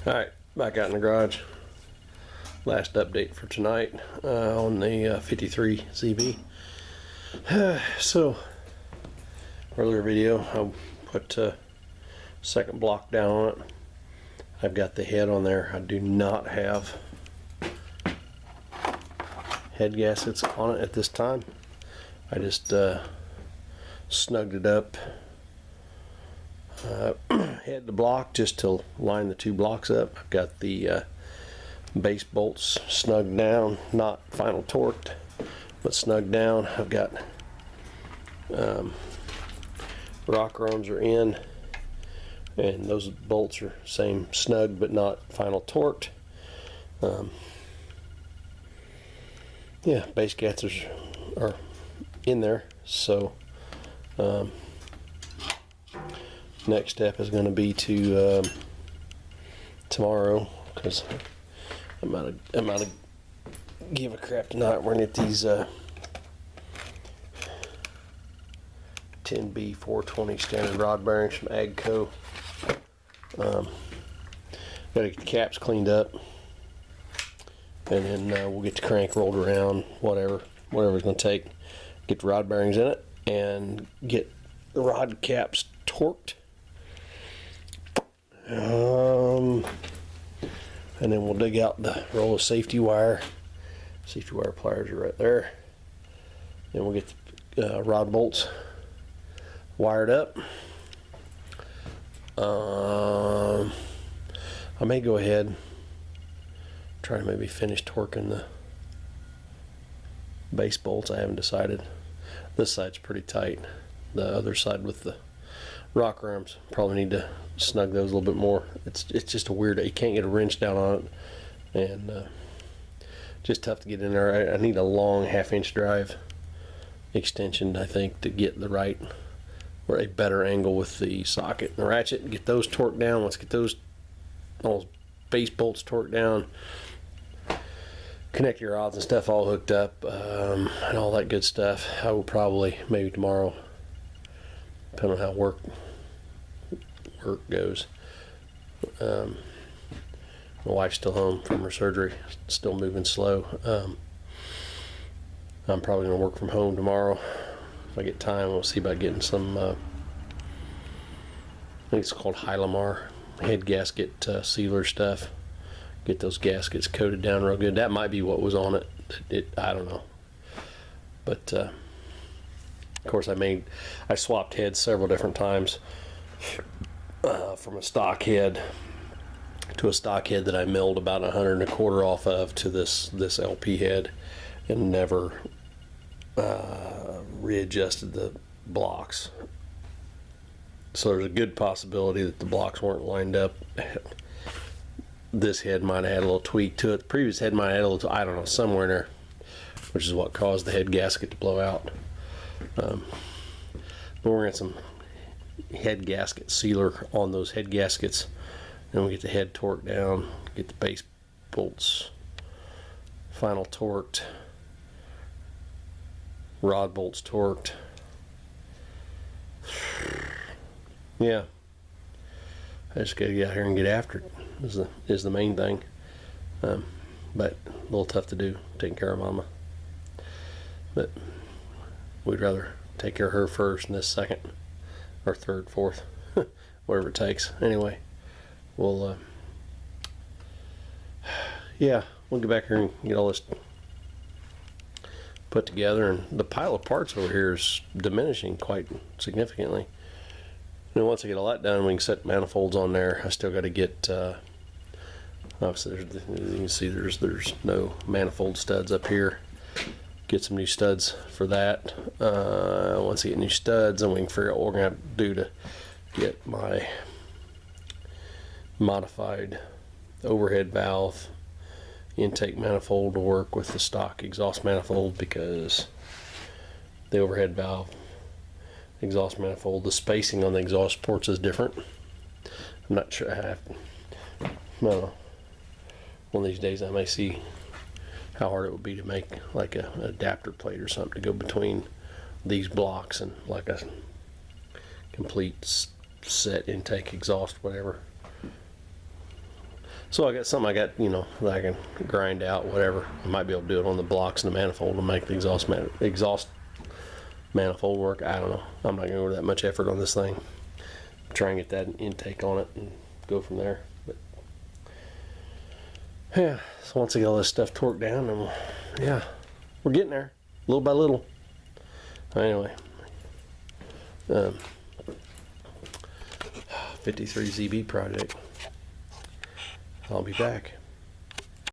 Alright, back out in the garage. Last update for tonight on the 53 ZB. So, earlier video, I put second block down on it. I've got the head on there. I do not have head gaskets on it at this time. I just snugged it up. Head the block just to line the two blocks up. I've got the base bolts snugged down, not final torqued, but snugged down. I've got rocker arms are in, and those bolts are same snug but not final torqued. Yeah, base gaskets are in there. So next step is going to be to tomorrow, because I'm out of give a crap tonight. We're gonna get these 10B 420 standard rod bearings from AGCO. Gotta get the caps cleaned up, and then we'll get the crank rolled around, whatever it's gonna take. Get the rod bearings in it and get the rod caps torqued. And then we'll dig out the roll of safety wire. Safety wire pliers are right there. Then we'll get the rod bolts wired up. I may go ahead, try to maybe finish torquing the base bolts. I haven't decided. This side's pretty tight. The other side with the rocker arms, probably need to snug those a little bit more. It's just a weird, you can't get a wrench down on it, and just tough to get in there. I need a long 1/2-inch drive extension, I think, to get the right or a better angle with the socket and the ratchet and get those torqued down. Let's get those all base bolts torqued down, connect your rods and stuff all hooked up, and all that good stuff. I will probably, maybe tomorrow, depending on how work goes. My wife's still home from her surgery, still moving slow. I'm probably going to work from home tomorrow if I get time. We'll see about getting some I think it's called Hylamar head gasket sealer stuff. Get those gaskets coated down real good. That might be what was on it. I don't know, but of course I swapped heads several different times, from a stock head to a stock head that I milled about 125 off of to this LP head, and never readjusted the blocks. So there's a good possibility that the blocks weren't lined up. This head might have had a little tweak to it. The previous head might have had a little, I don't know, somewhere in there, which is what caused the head gasket to blow out. But we're going to get some head gasket sealer on those head gaskets. Then we get the head torqued down, get the base bolts final torqued, rod bolts torqued. Yeah, I just gotta get out here and get after it is the main thing. But a little tough to do, taking care of Mama. But we'd rather take care of her first and this second, or third, fourth, whatever it takes. Anyway, we'll yeah, we'll get back here and get all this put together. And the pile of parts over here is diminishing quite significantly. And once I get all that done, we can set manifolds on there. I still got to get obviously you can see there's no manifold studs up here. Get some new studs for that. Once I get new studs, then we can figure out what we're gonna have to do to get my modified overhead valve intake manifold to work with the stock exhaust manifold, because the overhead valve exhaust manifold, the spacing on the exhaust ports is different. I'm not sure. I don't know. One of these days I may see how hard it would be to make like an adapter plate or something to go between these blocks and like a complete set intake exhaust, whatever. So I got something that I can grind out, whatever. I might be able to do it on the blocks and the manifold to make the exhaust manifold work. I don't know. I'm not going to go that much effort on this thing. Try and get that intake on it and go from there. But yeah, so once I get all this stuff torqued down, and yeah, we're getting there, little by little. Anyway, 53 ZB project. I'll be back.